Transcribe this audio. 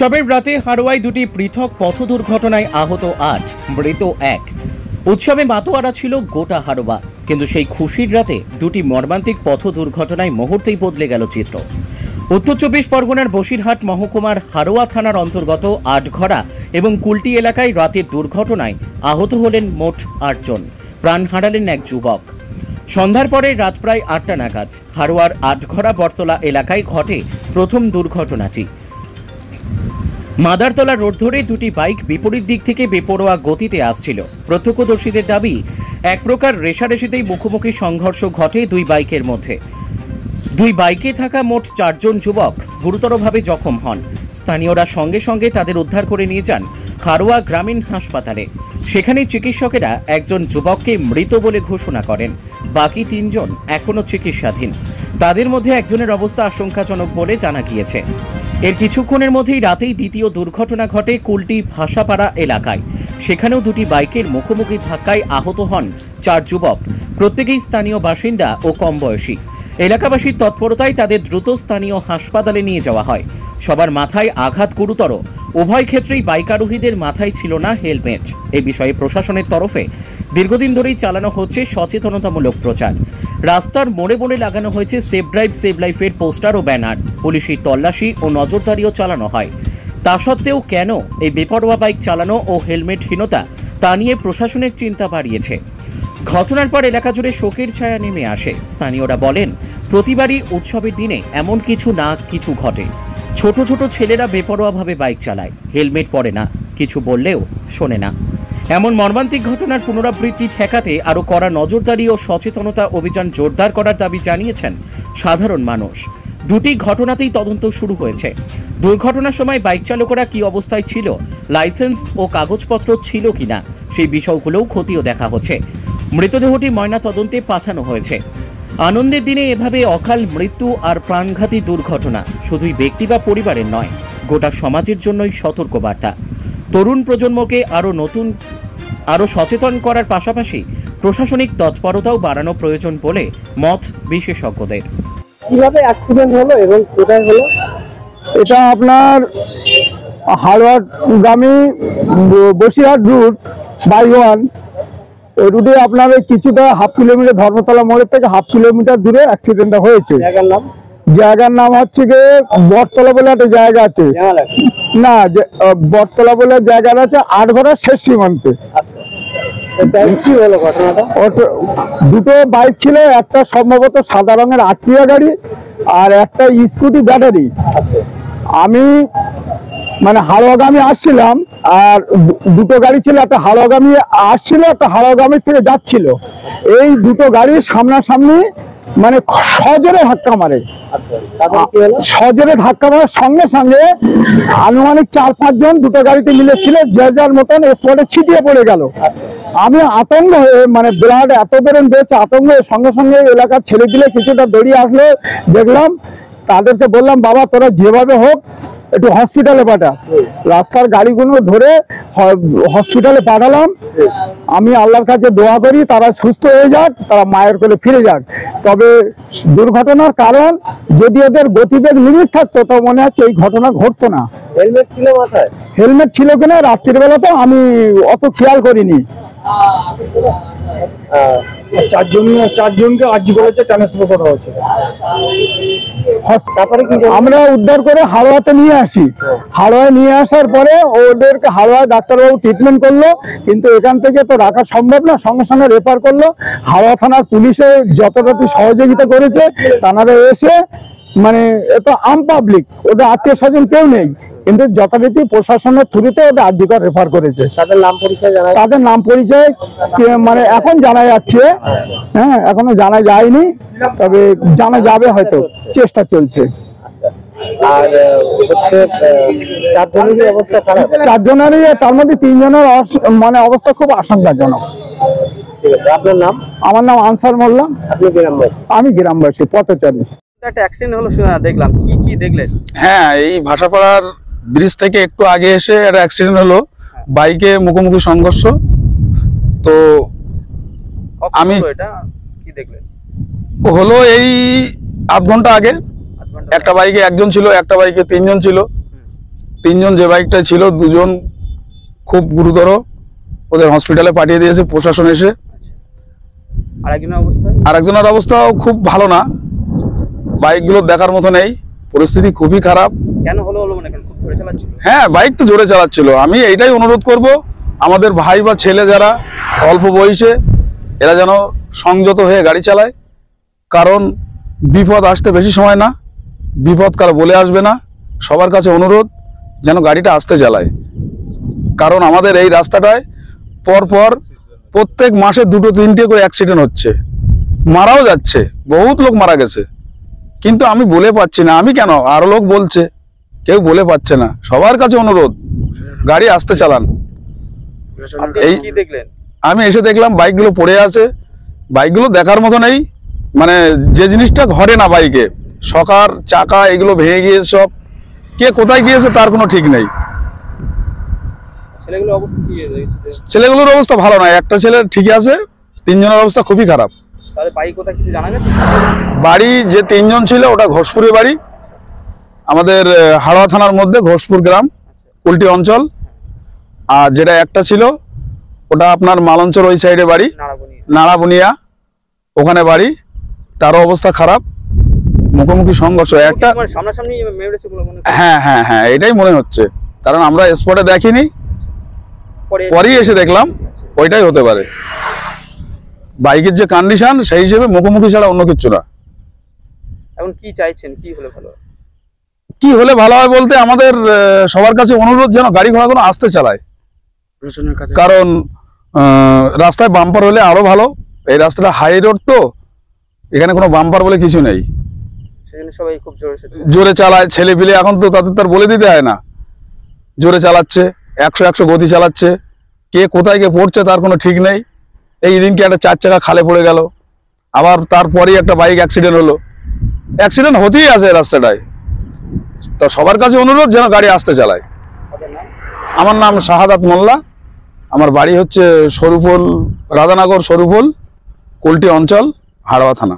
উৎসবের রাতে হারোয়ায় দুটি পৃথক পথ দুর্ঘটনায় আহত ৮, মৃত ১। উৎসবে মাতোয়ারা ছিল গোটা হারোয়া, কিন্তু সেই খুশির রাতে দুটি মর্মান্তিক পথ দুর্ঘটনায় মুহূর্তেই বদলে গেল চিত্র। উত্তর চব্বিশ পরগনার বসিরহাট মহকুমার হারোয়া থানার অন্তর্গত আটঘরা এবং কুলটি এলাকায় রাতের দুর্ঘটনায় আহত হলেন মোট ৮ জন, প্রাণ হারালেন এক যুবক। সন্ধ্যার পরে রাত প্রায় ৮টা নাগাদ হারোয়ার আটঘরা বটতলা এলাকায় ঘটে প্রথম দুর্ঘটনাটি। মাদারতলা রোড ধরে দুটি বাইক বিপরীত দিক থেকে বেপরোয়া গতিতে আসছিল। প্রত্যক্ষদর্শীদের দাবি, এক প্রকার রেষারেষিতেই মুখোমুখি সংঘর্ষ ঘটে দুই বাইকের মধ্যে। দুই বাইকে থাকা মোট ৪ জন যুবক গুরুতরভাবে জখম হন। স্থানীয়রা সঙ্গে সঙ্গে তাদের উদ্ধার করে নিয়ে যান হারোয়া গ্রামীণ হাসপাতালে। সেখানে চিকিৎসকেরা একজন যুবককে মৃত বলে ঘোষণা করেন, বাকি ৩ জন এখনও চিকিৎসাধীন। তাদের মধ্যে একজনের অবস্থা আশঙ্কাজনক বলে জানা গিয়েছে। এর কিছুক্ষণের মধ্যেই রাতেই দ্বিতীয় দুর্ঘটনা ঘটে কুলটি ভাষাপাড়া এলাকায়। সেখানেও দুটি বাইকের মুখোমুখি ধাক্কায় আহত হন ৪ যুবক, প্রত্যেকেই স্থানীয় বাসিন্দা ও কম বয়সী। এলাকাবাসীর তৎপরতায় তাদের দ্রুত স্থানীয় হাসপাতালে নিয়ে যাওয়া হয়। সবার মাথায় আঘাত গুরুতর। উভয় ক্ষেত্রেই বাইকারোহীদের মাথায় ছিল না হেলমেট। এই বিষয়ে প্রশাসনের তরফে দীর্ঘদিন ধরেই চালানো হচ্ছে সচেতনতামূলক প্রচার। রাস্তার মোড়ে মোড়ে লাগানো হয়েছে সেভ ড্রাইভ সেভ লাইফের পোস্টার ও ব্যানার। পুলিশি তল্লাশি ও নজরদারিও চালানো হয়। তা সত্ত্বেও কেন এই বেপরোয়া বাইক চালানো ও হেলমেটহীনতা, তা নিয়ে প্রশাসনের চিন্তা বাড়িয়েছে। ঘটনার পর এলাকা জুড়ে শোকের ছায়া নেমে আসে। স্থানীয়রা বলেন, প্রতিবারই উৎসবের দিনে এমন কিছু না কিছু ঘটে। ছোট ছোট ছেলেরা বেপরোয়াভাবে বাইক চালায়, হেলমেট পরে না, কিছু বললেও শোনে না। এমন মর্মান্তিক ঘটনার পুনরাবৃত্তি ঠেকাতে আরও কড়া নজরদারি ও সচেতনতা অভিযান জোরদার করার দাবি জানিয়েছেন সাধারণ মানুষ। দুটি ঘটনাতেই তদন্ত শুরু হয়েছে। দুর্ঘটনার সময় বাইক চালকেরা কী অবস্থায় ছিল, লাইসেন্স ও কাগজপত্র ছিল কিনা, সেই বিষয়গুলোও খতিয়ে দেখা হচ্ছে। মৃতদেহটি ময়না তদন্তে পাঠানো হয়েছে। আনন্দের দিনে এভাবে অকাল মৃত্যু আর প্রাণঘাতী দুর্ঘটনা শুধুই ব্যক্তি বা পরিবারের নয়, গোটা সমাজের জন্যই সতর্কবার্তা। তরুণ প্রজন্মকে আরও সচেতন করার পাশাপাশি প্রশাসনিক তৎপরতাও বাড়ানো প্রয়োজন বলে মত বিশেষজ্ঞদের। কিভাবে অ্যাক্সিডেন্ট হলো এবং কোথায় হলো? এটা আপনার হারোয়াগামী বসিরহাট রুট বাই 1, ওই রুটে আপনার কিছুটা হাফ কিলোমিটার, ধর্মতলা মোড়ের থেকে হাফ কিলোমিটার দূরে অ্যাক্সিডেন্টটা হয়েছে। জায়গার নাম হচ্ছে গিয়ে বটতলা বলে একটা জায়গা আছে, না বটতলা বলে জায়গাটা আছে আটঘরার শেষ সীমান্তে। কি হলো ঘটনাটা? দুটো বাইক ছিল, একটা সম্ভবত সাদা রঙের আটটিয়া গাড়ি আর একটা স্কুটি ব্যাটারি। আমি মানে হারোয়াগামী আসছিলাম, আর দুটো গাড়ি ছিল, একটা হারোয়াগামী আসছিল, একটা হারোয়াগামী থেকে যাচ্ছিল। এই দুটো গাড়ি সামনাসামনি মানে সজোরে ধাক্কা মারে। সজোরে ধাক্কা মারার সঙ্গে সঙ্গে আনুমানিক ৪-৫ জন দুটো গাড়িতে মিলে ছিল, যে যার মতন স্পটে ছিটিয়ে পড়ে গেল। আমি আতঙ্ক হয়ে, মানে ব্লাড এত বেরোন বেড়েছে, আতঙ্ক হয়ে সঙ্গে সঙ্গে এলাকার ছেলেপিলে কিছুটা দড়িয়ে আসলো। দেখলাম, তাদেরকে বললাম, বাবা তোরা যেভাবে হোক একটু হসপিটালে পাঠা। রাস্তার গাড়িগুলো ধরে হসপিটালে পাঠালাম। আমি আল্লাহর কাছে দোয়া করি তারা সুস্থ হয়ে যাক, তারা মায়ের কোলে ফিরে যাক। তবে দুর্ঘটনার কারণ যদি ওদের গতিবেগ লিমিট থাকতো তো মনে হচ্ছে এই ঘটনা ঘটতো না। হেলমেট ছিল মাথায়? হেলমেট ছিল কিনা রাত্রির বেলা তো আমি অত খেয়াল করিনি। 4 জনকে আজ বলেছে ট্রান্সফার করা হচ্ছে। তারপরে আমরা উদ্ধার করে হারোয়াতে নিয়ে আসি। হারোয়ায় নিয়ে আসার পরে ওদেরকে হারোয়া ডাক্তারবাবু ট্রিটমেন্ট করলো, কিন্তু এখান থেকে তো রাখা সম্ভব না, সঙ্গে সঙ্গে রেফার করলো। হারোয়া থানার পুলিশে যতটুকু সহযোগিতা করেছে, তারা এসে মানে এত আম পাবলিক, ওদের আত্মীয় স্বজন কেউ নেই, কিন্তু যথারীতি প্রশাসনের থ্রুতে ওদের আর্যিকর রেফার করেছে। তাদের নাম পরিচয় জানা? তাদের নাম পরিচয় মানে এখন জানা যাচ্ছে, হ্যাঁ এখনো জানা যায়নি, তবে জানা যাবে, হয়তো চেষ্টা চলছে। আর হচ্ছে 4 জনেরই অবস্থা খারাপ? 4 জনেরই, তার মধ্যে 3 জনের মানে অবস্থা খুব আশঙ্কাজনক। আপনার নাম? আমার নাম আনসার মোল্লা। আপনি গ্রামবাসী? আমি গ্রামবাসী, পথচারী। একটা অ্যাক্সিডেন্ট হলো দেখলাম, কি দেখলেন? হ্যাঁ, এই ভাষাপাড়ার ব্রিজ থেকে একটু আগে এসে একটা অ্যাক্সিডেন্ট হলো, বাইকে মুখোমুখি সংঘর্ষ। তো আমি এটা কি দেখলেন? হলো এই আধ ঘন্টা আগে। একটা বাইকে 1 জন ছিল, একটা বাইকে 3 জন ছিল। তিনজন যে বাইকটা ছিল, দুজন খুব গুরুতর, ওদের হসপিটালে পাঠিয়ে দিয়েছে প্রশাসন এসে। আর একজনের অবস্থা? আর একজনের অবস্থাও খুব ভালো না, বাইকগুলো দেখার মতো নেই, পরিস্থিতি খুবই খারাপ। কেন হলো মানে খুব জোরে চালাচ্ছিল? হ্যাঁ, বাইক তো জোরে চালাচ্ছিল। আমি এইটাই অনুরোধ করব, আমাদের ভাই বা ছেলে যারা অল্প বয়সে, এরা যেন সংযত হয়ে গাড়ি চালায়, কারণ বিপদ আসতে বেশি সময় না, বিপদ কার বলে আসবে না। সবার কাছে অনুরোধ যেন গাড়িটা আস্তে চালায়, কারণ আমাদের এই রাস্তাটায় পরপর প্রত্যেক মাসে 2-3টে করে অ্যাক্সিডেন্ট হচ্ছে, মারাও যাচ্ছে, বহুত লোক মারা গেছে, কিন্তু আমি বলে পাচ্ছি না। আমি কেন, আরো লোক বলছে, কেউ বলে পাচ্ছে না। সবার কাছে অনুরোধ, গাড়ি আস্তে চালান। আপনি কি দেখলেন? আমি এসে দেখলাম বাইকগুলো পড়ে আছে, বাইকগুলো দেখার মতো নেই, মানে যে জিনিসটা ঘরে না বাইকে, সকার চাকা এগুলো ভেঙে গিয়েছে সব, কে কোথায় গিয়েছে তার কোনো ঠিক নেই। ছেলেগুলোর অবস্থা কি? ছেলেগুলোর অবস্থা ভালো নয়, একটা ছেলে ঠিকই আছে, তিনজনের অবস্থা খুবই খারাপ। তাদের বাড়ি কোথায় কিছু জানা গেছে? বাড়ি যে তিনজন ছিল ওটা ঘোষপুরের বাড়ি, আমাদের হাড়োয়া থানার মধ্যে ঘোষপুর গ্রাম, কুলটি অঞ্চল। আর যেটা একটা ছিল ওটা আপনার মালঞ্চল ওই সাইডে বাড়ি, নাড়াবুনিয়া ওখানে বাড়ি, তারও অবস্থা খারাপ। মুখোমুখি সংঘর্ষ একটা, সামনাসামনি মেরেছে বলে মনে হয়। হ্যাঁ হ্যাঁ হ্যাঁ, এটাই মনে হচ্ছে, কারণ আমরা স্পটে দেখিনি, পরেই এসে দেখলাম ওইটাই হতে পারে। বাইকের যে কন্ডিশন সেই হিসেবে মুখোমুখি ছাড়া অন্য কিছু না। এখন কি চাইছেন, কি হলে ভালো হয়? কি হলে ভালো হয় বলতে, আমাদের সবার কাছে অনুরোধ যেন গাড়ি ঘোড়াগুলো আস্তে চালায়, কারণ রাস্তায় বাম্পার হলে আরো ভালো। এই রাস্তাটা হাই রোড তো, এখানে কোনো বাম্পার বলে কিছু নেই, সেজন্য সবাই খুব জোরে চালায়। ছেলে পিলে এখন তো তাদের তার বলে দিতে হয় না, জোরে চালাচ্ছে, 100 গতি চালাচ্ছে, কে কোথায় গিয়ে পড়ছে তার কোনো ঠিক নেই। এই দিনকে একটা 4 চাকা খালে পড়ে গেল, আবার তারপরেই একটা বাইক অ্যাক্সিডেন্ট হলো, অ্যাক্সিডেন্ট হতেই আছে রাস্তাটায়। তো সবার কাছে অনুরোধ যেন গাড়ি আস্তে চালায়। আমার নাম শাহাদাত মোল্লা, আমার বাড়ি হচ্ছে সরুফুল, রাধানগর সরুফুল, কুলটি অঞ্চল, হাড়োয়া থানা।